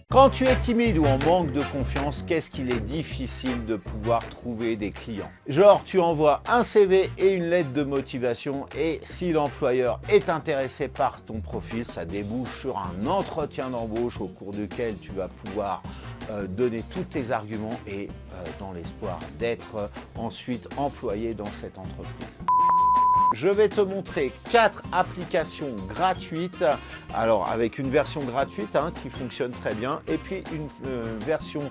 Quand tu es timide ou en manque de confiance, qu'est-ce qu'il est difficile de pouvoir trouver des clients? Genre, tu envoies un CV et une lettre de motivation et si l'employeur est intéressé par ton profil, ça débouche sur un entretien d'embauche au cours duquel tu vas pouvoir donner tous tes arguments et dans l'espoir d'être ensuite employé dans cette entreprise. Je vais te montrer 4 applications gratuites, alors avec une version gratuite qui fonctionne très bien et puis une version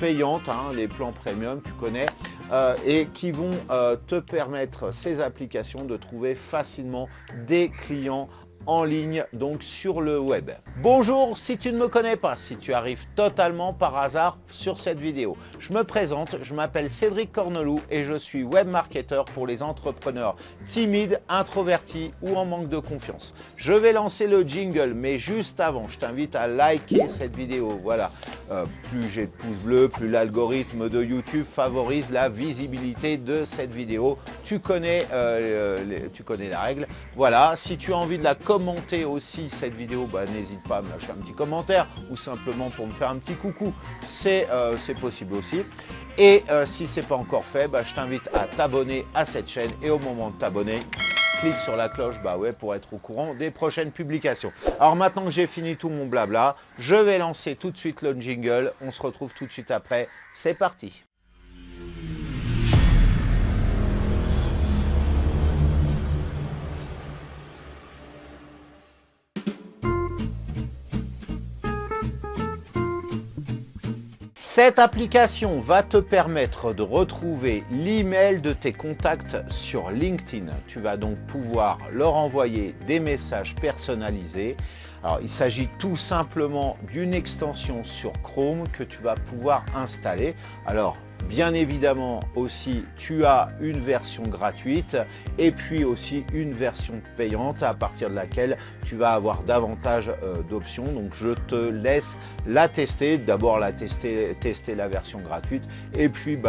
payante, les plans premium, tu connais, et qui vont te permettre, ces applications, de trouver facilement des clients en ligne, donc sur le web. Bonjour, si tu ne me connais pas, si tu arrives totalement par hasard sur cette vidéo. Je me présente, je m'appelle Cédric Corneloup et je suis web marketeur pour les entrepreneurs timides, introvertis ou en manque de confiance. Je vais lancer le jingle, mais juste avant, je t'invite à liker cette vidéo. Voilà, plus j'ai de pouces bleus, plus l'algorithme de YouTube favorise la visibilité de cette vidéo. Tu connais la règle. Voilà, si tu as envie de la commenter aussi cette vidéo, n'hésite pas à me lâcher un petit commentaire ou simplement pour me faire un petit coucou, c'est possible aussi. Et si ce n'est pas encore fait, je t'invite à t'abonner à cette chaîne et au moment de t'abonner, clique sur la cloche pour être au courant des prochaines publications. Alors maintenant que j'ai fini tout mon blabla, je vais lancer tout de suite le jingle. On se retrouve tout de suite après. C'est parti. Cette application va te permettre de retrouver l'email de tes contacts sur LinkedIn. Tu vas donc pouvoir leur envoyer des messages personnalisés. Alors, il s'agit tout simplement d'une extension sur Chrome que tu vas pouvoir installer. Alors, bien évidemment aussi, tu as une version gratuite et puis aussi une version payante à partir de laquelle tu vas avoir davantage d'options. Donc, je te laisse la tester. D'abord, tester la version gratuite et puis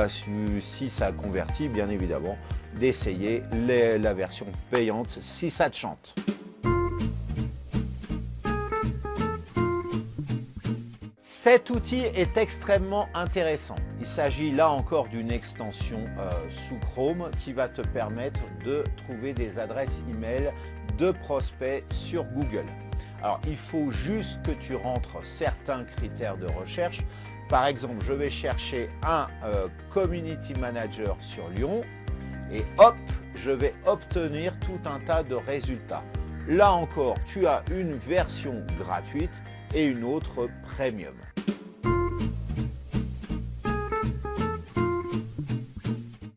si ça convertit, bien évidemment, d'essayer la version payante si ça te chante. Cet outil est extrêmement intéressant. Il s'agit là encore d'une extension sous Chrome qui va te permettre de trouver des adresses email de prospects sur Google. Alors, il faut juste que tu rentres certains critères de recherche. Par exemple, je vais chercher un community manager sur Lyon et hop, je vais obtenir tout un tas de résultats. Là encore, tu as une version gratuite et une autre premium.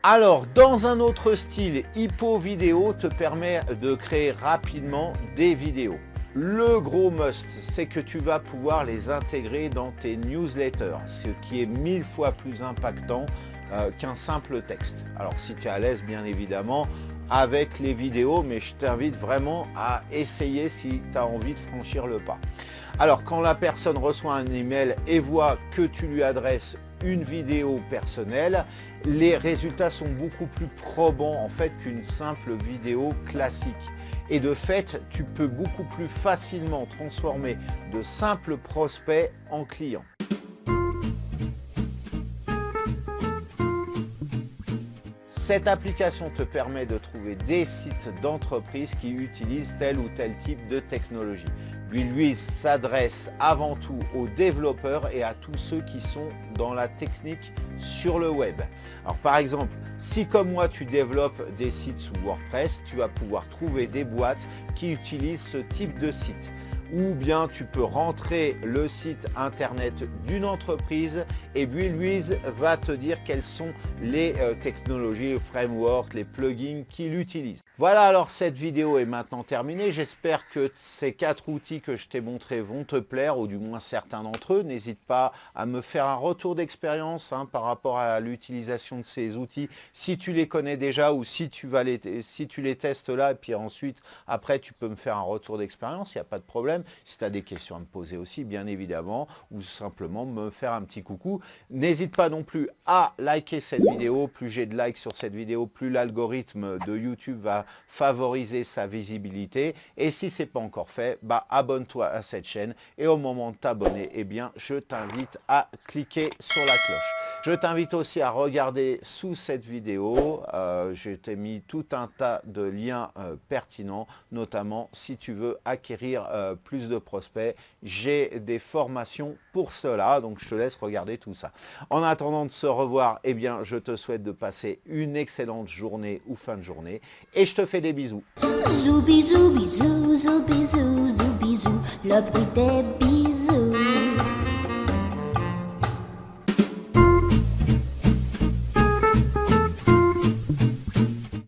Alors, dans un autre style, Hippo Vidéo te permet de créer rapidement des vidéos. Le gros must, c'est que tu vas pouvoir les intégrer dans tes newsletters, ce qui est 1000 fois plus impactant qu'un simple texte. Alors, si tu es à l'aise, bien évidemment, avec les vidéos, mais je t'invite vraiment à essayer si tu as envie de franchir le pas. Alors, quand la personne reçoit un email et voit que tu lui adresses une vidéo personnelle, les résultats sont beaucoup plus probants en fait qu'une simple vidéo classique. Et de fait, tu peux beaucoup plus facilement transformer de simples prospects en clients. Cette application te permet de trouver des sites d'entreprises qui utilisent tel ou tel type de technologie. Lui s'adresse avant tout aux développeurs et à tous ceux qui sont dans la technique sur le web. Alors par exemple, si comme moi tu développes des sites sous WordPress, tu vas pouvoir trouver des boîtes qui utilisent ce type de site. Ou bien tu peux rentrer le site internet d'une entreprise et lui va te dire quelles sont les technologies, les frameworks, les plugins qu'il utilise. Voilà, alors cette vidéo est maintenant terminée. J'espère que ces 4 outils que je t'ai montrés vont te plaire, ou du moins certains d'entre eux. N'hésite pas à me faire un retour d'expérience par rapport à l'utilisation de ces outils, si tu les connais déjà ou si tu les testes là, et puis ensuite, après, tu peux me faire un retour d'expérience, il n'y a pas de problème. Instagram. Si tu as des questions à me poser aussi, bien évidemment, ou simplement me faire un petit coucou. N'hésite pas non plus à liker cette vidéo. Plus j'ai de likes sur cette vidéo, plus l'algorithme de YouTube va favoriser sa visibilité. Et si ce n'est pas encore fait, abonne-toi à cette chaîne. Et au moment de t'abonner, eh bien, je t'invite à cliquer sur la cloche. Je t'invite aussi à regarder sous cette vidéo, je t'ai mis tout un tas de liens pertinents, notamment si tu veux acquérir plus de prospects. J'ai des formations pour cela, donc je te laisse regarder tout ça. En attendant de se revoir, eh bien, je te souhaite de passer une excellente journée ou fin de journée et je te fais des bisous. Zoubi zoubi zou, zoubi zou, zoubi zou, le bruit des bisous.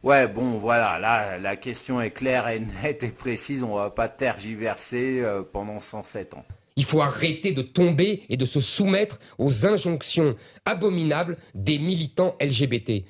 Ouais, bon, voilà, là, la question est claire et nette et précise. On ne va pas tergiverser pendant 107 ans. Il faut arrêter de tomber et de se soumettre aux injonctions abominables des militants LGBT.